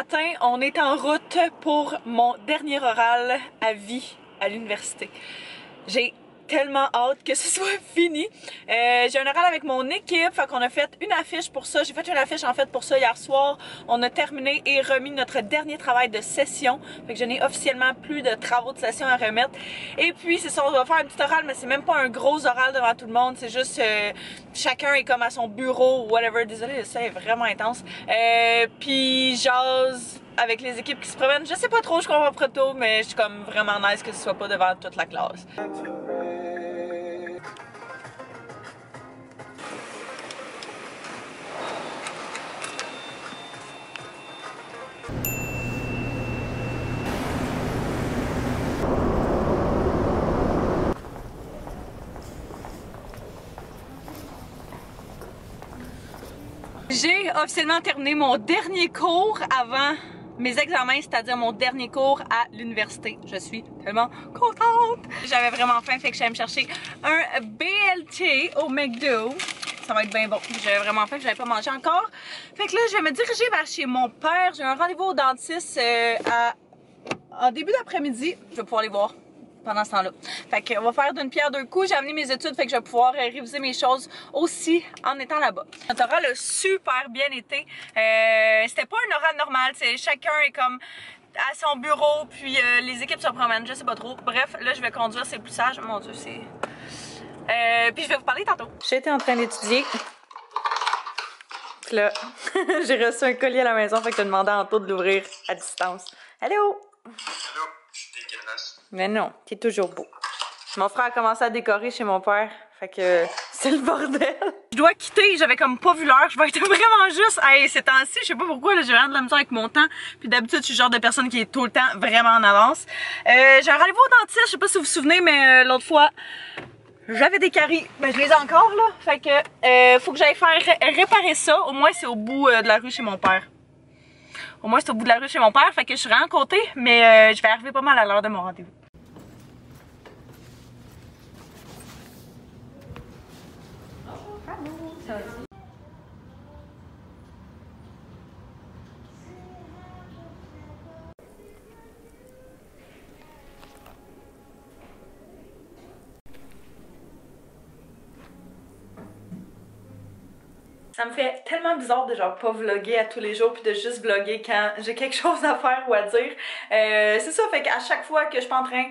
matin, on est en route pour mon dernier oral à vie à l'université. J'ai tellement hâte que ce soit fini. J'ai un oral avec mon équipe, fait qu'on a fait une affiche pour ça. J'ai fait une affiche en fait pour ça hier soir. On a terminé et remis notre dernier travail de session. Fait que je n'ai officiellement plus de travaux de session à remettre. Et puis c'est ça, on va faire un petit oral, mais c'est même pas un gros oral devant tout le monde. C'est juste chacun est comme à son bureau ou whatever. Désolée, ça est vraiment intense. Puis jase avec les équipes qui se promènent. Je sais pas trop, je comprends pas trop, mais je suis comme vraiment nice que ce soit pas devant toute la classe. J'ai officiellement terminé mon dernier cours avant mes examens, c'est-à-dire mon dernier cours à l'université. Je suis tellement contente! J'avais vraiment faim, fait que j'allais me chercher un BLT au McDo. Ça va être bien bon. J'avais vraiment faim, j'avais pas mangé encore. Fait que là, je vais me diriger vers chez mon père. J'ai un rendez-vous au dentiste en début d'après-midi. Je vais pouvoir les voir pendant ce temps-là. Fait qu'on va faire d'une pierre deux coups. J'ai amené mes études, fait que je vais pouvoir réviser mes choses aussi en étant là-bas. Notre oral a super bien été. C'était pas un oral normal, chacun est comme à son bureau, puis les équipes se promènent, je sais pas trop. Bref, là je vais conduire, c'est plus sage. Mon Dieu, c'est... puis je vais vous parler tantôt. J'étais en train d'étudier. Puis là, j'ai reçu un colis à la maison, fait que j'ai demandé à Anto de l'ouvrir à distance. Allô? Allô? T'es dégueulasse. Mais non, t'es toujours beau. Mon frère a commencé à décorer chez mon père, fait que c'est le bordel. Je dois quitter, j'avais comme pas vu l'heure, je vais être vraiment juste. Hey, ces temps-ci, je sais pas pourquoi, j'ai vraiment de la misère avec mon temps. Puis d'habitude, je suis le genre de personne qui est tout le temps vraiment en avance. J'ai un rendez-vous au dentiste, je sais pas si vous vous souvenez, mais l'autre fois, j'avais des caries. Ben, je les ai encore là, fait que faut que j'aille faire réparer ça. Au moins, c'est au bout de la rue chez mon père. Au moins, c'est au bout de la rue chez mon père, fait que je suis vraiment côté, mais je vais arriver pas mal à l'heure de mon rendez-vous. Ça va. Ça me fait tellement bizarre de genre pas vlogger à tous les jours puis de juste vlogger quand j'ai quelque chose à faire ou à dire. C'est ça, fait qu'à chaque fois que je suis en train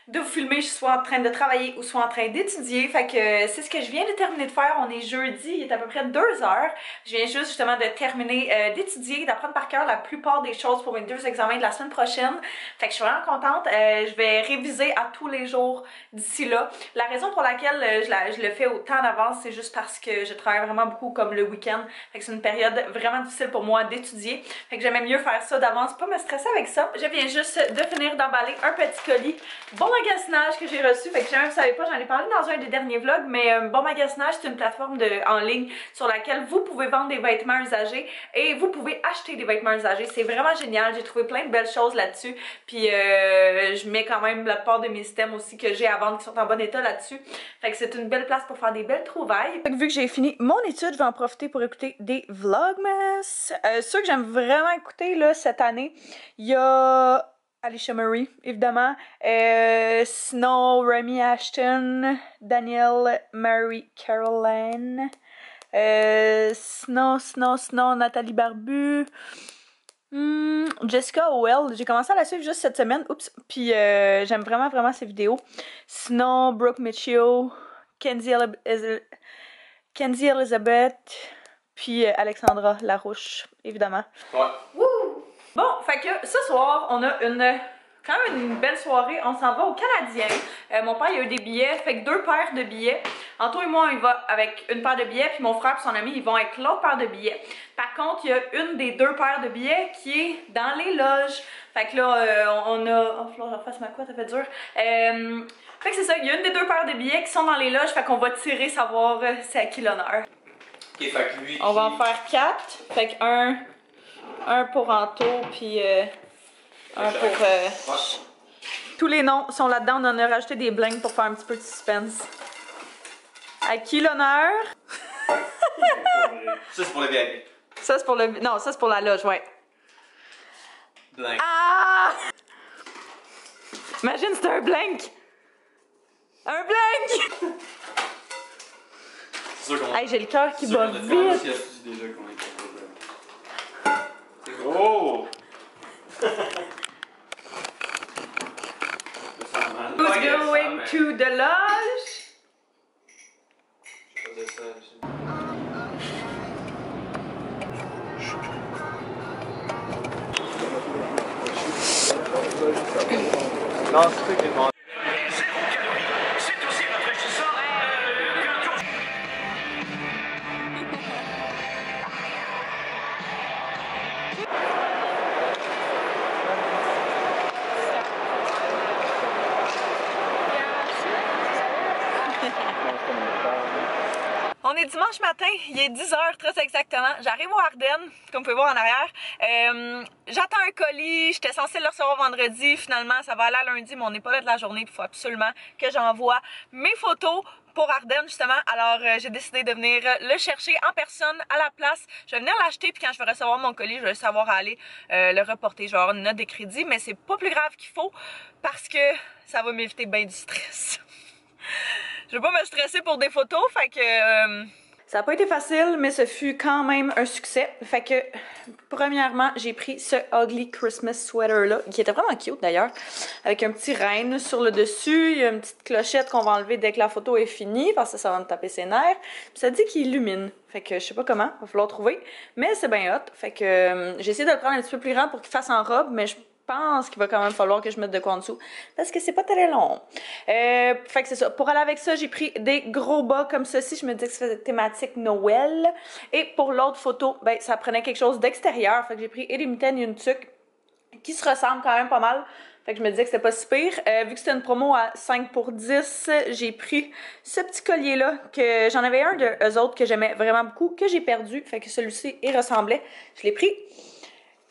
de vous filmer, je suis soit en train de travailler ou soit en train d'étudier. Fait que c'est ce que je viens de terminer de faire. On est jeudi, il est à peu près 2 heures. Je viens juste justement de terminer d'étudier, d'apprendre par cœur la plupart des choses pour mes 2 examens de la semaine prochaine. Fait que je suis vraiment contente. Je vais réviser à tous les jours d'ici là. La raison pour laquelle je le fais autant d'avance, c'est juste parce que je travaille vraiment beaucoup comme le week-end. Fait que c'est une période vraiment difficile pour moi d'étudier. Fait que j'aimais mieux faire ça d'avance, pas me stresser avec ça. Je viens juste de finir d'emballer un petit colis. Bon magasinage que j'ai reçu, fait que jamais vous savez pas, j'en ai parlé dans un des derniers vlogs, mais Bon Magasinage, c'est une plateforme en ligne sur laquelle vous pouvez vendre des vêtements usagés et vous pouvez acheter des vêtements usagés. C'est vraiment génial, j'ai trouvé plein de belles choses là-dessus, puis je mets quand même la part de mes items aussi que j'ai à vendre qui sont en bon état là-dessus. Fait que c'est une belle place pour faire des belles trouvailles. Fait que vu que j'ai fini mon étude, je vais en profiter pour écouter des vlogmas. Ceux que j'aime vraiment écouter là cette année, il y a Alicia Marie, évidemment. Sinon, Remy Ashton, Danielle Marie Caroline. Sinon, Nathalie Barbu. Jessica Howell, j'ai commencé à la suivre juste cette semaine. Oups. Puis j'aime vraiment ses vidéos. Sinon, Brooke Mitchell, Kenzie Elizabeth, puis Alexandra Larouche, évidemment. Ouais. Wouh! Bon, fait que ce soir, on a quand même une belle soirée. On s'en va au Canadien. Mon père, il a eu des billets, fait que 2 paires de billets. Anto et moi, on y va avec une paire de billets, puis mon frère et son ami, ils vont avec l'autre paire de billets. Par contre, il y a une des 2 paires de billets qui est dans les loges. Fait que là, on a... Oh, faut que je refasse ma couette, ça fait dur. Fait que c'est ça, il y a une des 2 paires de billets qui sont dans les loges, fait qu'on va tirer, savoir c'est à qui l'honneur. Ok, fait que lui... On va en faire 4, fait que un pour Anto, puis un pour... Ouais. Tous les noms sont là-dedans, on en a rajouté des blinks pour faire un petit peu de suspense. À qui l'honneur? Ça, c'est pour le VIP. Ça, c'est pour le... Non, ça, c'est pour la loge, ouais. Blank. Ah! Imagine, c'était un blank! Un blank! C'est sûr qu'on Hey, j'ai le cœur qui bat vite! déjà qu'on est capable. C'est gros! Who's going to the lodge? Non, c'est ça qui est demandé. C'est aussi rafraîchissant qu'un tour. On est dimanche matin, il est 10h très exactement. J'arrive aux Ardennes, comme vous pouvez voir en arrière. J'attends un colis, j'étais censée le recevoir vendredi. Finalement, ça va aller à lundi, mais on n'est pas là de la journée. Il faut absolument que j'envoie mes photos pour Ardennes, justement. Alors, j'ai décidé de venir le chercher en personne à la place. Je vais venir l'acheter, puis quand je vais recevoir mon colis, je vais savoir aller le reporter. Je vais avoir une note de crédit, mais c'est pas plus grave qu'il faut parce que ça va m'éviter bien du stress. Je veux pas me stresser pour des photos, fait que... Ça n'a pas été facile, mais ce fut quand même un succès. Fait que, premièrement, j'ai pris ce Ugly Christmas Sweater-là, qui était vraiment cute d'ailleurs, avec un petit renne sur le dessus. Il y a une petite clochette qu'on va enlever dès que la photo est finie, parce que ça va me taper ses nerfs. Puis ça dit qu'il illumine. Fait que je sais pas comment, va falloir trouver. Mais c'est bien hot. Fait que j'ai essayé de le prendre un petit peu plus grand pour qu'il fasse en robe, mais je pense qu'il va quand même falloir que je mette de quoi en dessous parce que c'est pas très long. Fait que c'est ça. Pour aller avec ça, j'ai pris des gros bas comme ceci. Je me disais que c'était thématique Noël. Et pour l'autre photo, ben ça prenait quelque chose d'extérieur. Fait que j'ai pris Elimiten et une tuque qui se ressemblent quand même pas mal. Fait que je me disais que c'était pas si pire. Vu que c'était une promo à 5 pour 10, j'ai pris ce petit collier-là, que j'en avais un de eux autres que j'aimais vraiment beaucoup, que j'ai perdu. Fait que celui-ci, il ressemblait. Je l'ai pris.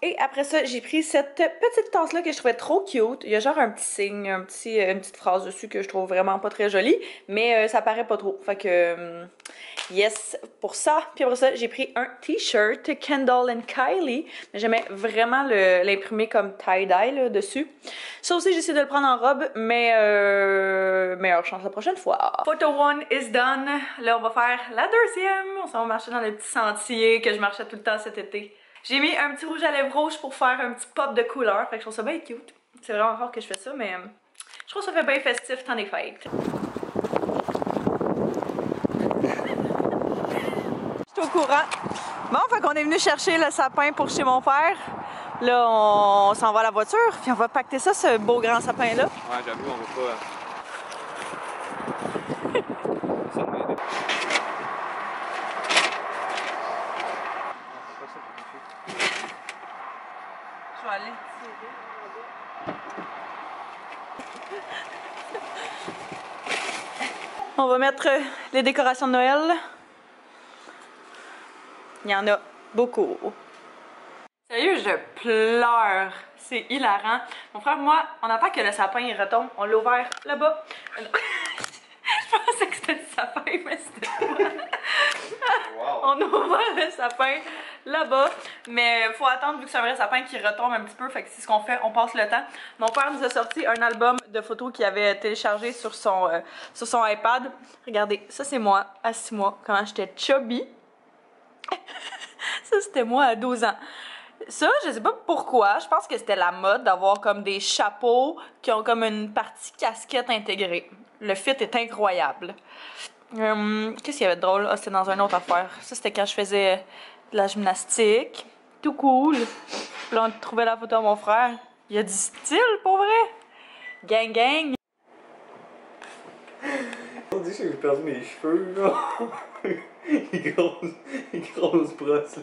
Et après ça, j'ai pris cette petite tasse-là que je trouvais trop cute. Il y a genre un petit signe, une petite phrase dessus que je trouve vraiment pas très jolie, mais ça paraît pas trop. Fait que, yes, pour ça. Puis après ça, j'ai pris un t-shirt Kendall and Kylie. J'aimais vraiment l'imprimer comme tie-dye dessus. Ça aussi, j'ai essayé de le prendre en robe, mais meilleure chance la prochaine fois. Photo 1 is done. Là, on va faire la deuxième. On s'en va marcher dans le petit sentier que je marchais tout le temps cet été. J'ai mis un petit rouge à lèvres rouge pour faire un petit pop de couleur. Fait que je trouve ça bien cute. C'est vraiment rare que je fais ça, mais je trouve ça fait bien festif tant des fêtes. Je suis au courant. Bon, fait qu'on est venu chercher le sapin pour chez mon père. Là, on s'en va à la voiture, puis on va pacter ça, ce beau grand sapin-là. Ouais, j'avoue, on va pas. Ça m'aide. Je vais aller. On va mettre les décorations de Noël. Il y en a beaucoup. Sérieux, je pleure. C'est hilarant. Mon frère et moi, on attend que le sapin il retombe. On l'a ouvert là-bas. Je pensais que c'était le sapin, mais c'était pas. Wow. On a ouvert le sapin là-bas, mais faut attendre vu que c'est un vrai sapin qui retombe un petit peu, fait que c'est ce qu'on fait, on passe le temps. Mon père nous a sorti un album de photos qu'il avait téléchargé sur son iPad. Regardez, ça c'est moi à 6 mois, quand j'étais chubby. Ça c'était moi à 12 ans. Ça, je sais pas pourquoi, je pense que c'était la mode d'avoir comme des chapeaux qui ont comme une partie casquette intégrée. Le fit est incroyable. Qu'est-ce qu'il y avait de drôle? Ah, c'était dans une autre affaire. Ça, c'était quand je faisais de la gymnastique. Tout cool. Puis là, on trouvait la photo à mon frère. Il y a du style, pour vrai. Gang, gang. On dit que j'ai perdu mes cheveux, là. Les grosses brosses.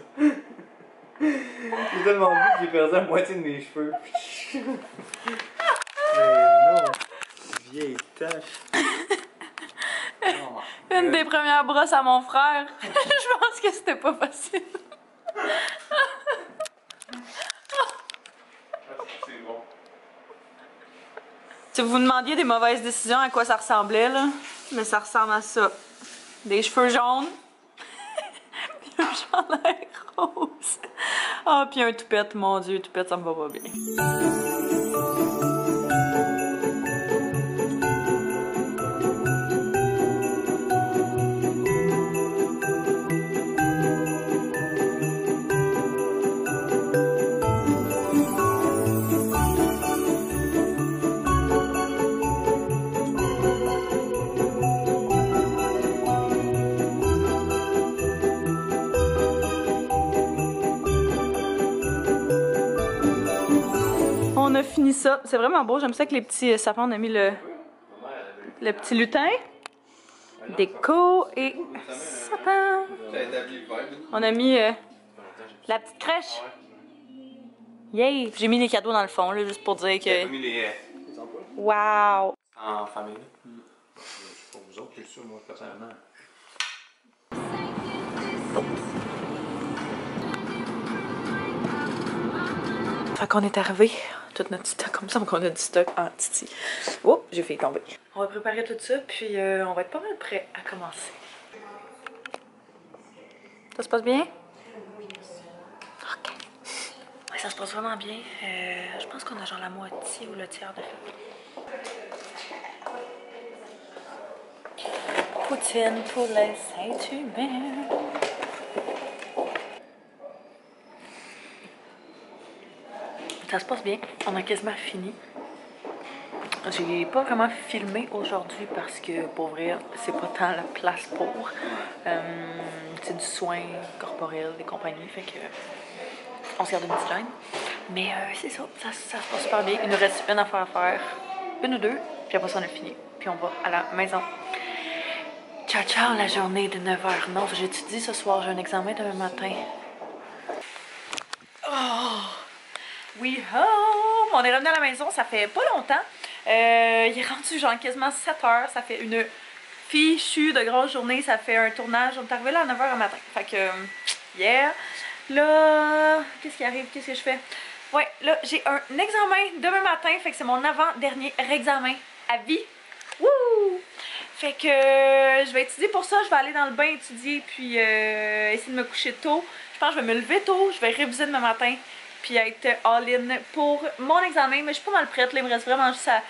J'ai tellement vu que j'ai perdu la moitié de mes cheveux. Mais non, vieille tache. Une des premières brosses à mon frère. Je pense que c'était pas facile. C'est bon. Si vous vous demandiez des mauvaises décisions, à quoi ça ressemblait, là, mais ça ressemble à ça. Des cheveux jaunes, puis un chandail rose. Ah, puis un toupette, mon Dieu, toupette, ça me va pas bien. On a fini ça. C'est vraiment beau. J'aime ça que les petits sapins, on a mis le petit lutin. Déco et sapin. On a mis la petite crèche. Yay! J'ai mis les cadeaux dans le fond, là, juste pour dire que... mis les Wow! en famille. Pour vous autres, c'est sûr, moi, personnellement. Fait qu'on est arrivé, tout notre stock comme ça, donc on a du stock en titi. Oh, j'ai fait tomber. On va préparer tout ça, puis on va être pas mal prêt à commencer. Ça se passe bien? Ok. Ouais, ça se passe vraiment bien. Je pense qu'on a genre la moitié ou le tiers de fait. Poutine pour les êtres humains. Ça se passe bien, on a quasiment fini. J'ai pas vraiment filmé aujourd'hui parce que pour vrai, c'est pas tant la place pour. C'est du soin corporel et compagnie, fait que on se garde une petite gêne. Mais c'est ça, ça se passe super bien. Il nous reste une affaire à faire, une ou deux, puis après ça on a fini. Puis on va à la maison. Ciao ciao la journée de 9h. Non, j'étudie ce soir, j'ai un examen demain matin. Oh! We home! On est revenu à la maison, ça fait pas longtemps. Il est rendu genre quasiment 7h. Ça fait une fichue de grosse journée. Ça fait un tournage. On est arrivé là à 9h le matin. Fait que, yeah! Là, qu'est-ce qui arrive? Qu'est-ce que je fais? Ouais, là, j'ai un examen demain matin. Fait que c'est mon avant-dernier examen à vie. Wouh! Fait que je vais étudier pour ça. Je vais aller dans le bain étudier. Puis essayer de me coucher tôt. Je pense que je vais me lever tôt. Je vais réviser demain matin. Puis être all-in pour mon examen. Mais je suis pas mal prête, là, il me reste vraiment juste à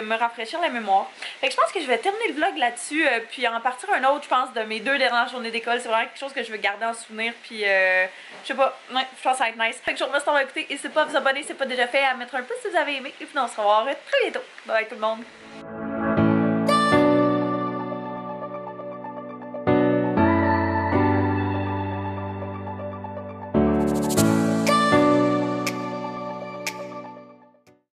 me rafraîchir la mémoire. Fait que je pense que je vais terminer le vlog là-dessus, puis en partir un autre, je pense, de mes 2 dernières journées d'école. C'est vraiment quelque chose que je veux garder en souvenir, puis je sais pas, ouais, je pense que ça va être nice. Fait que je vous remercie d'avoir écouté, n'hésitez pas à vous abonner si c'est pas déjà fait, à mettre un pouce si vous avez aimé, et puis on se revoit très bientôt. Bye bye tout le monde!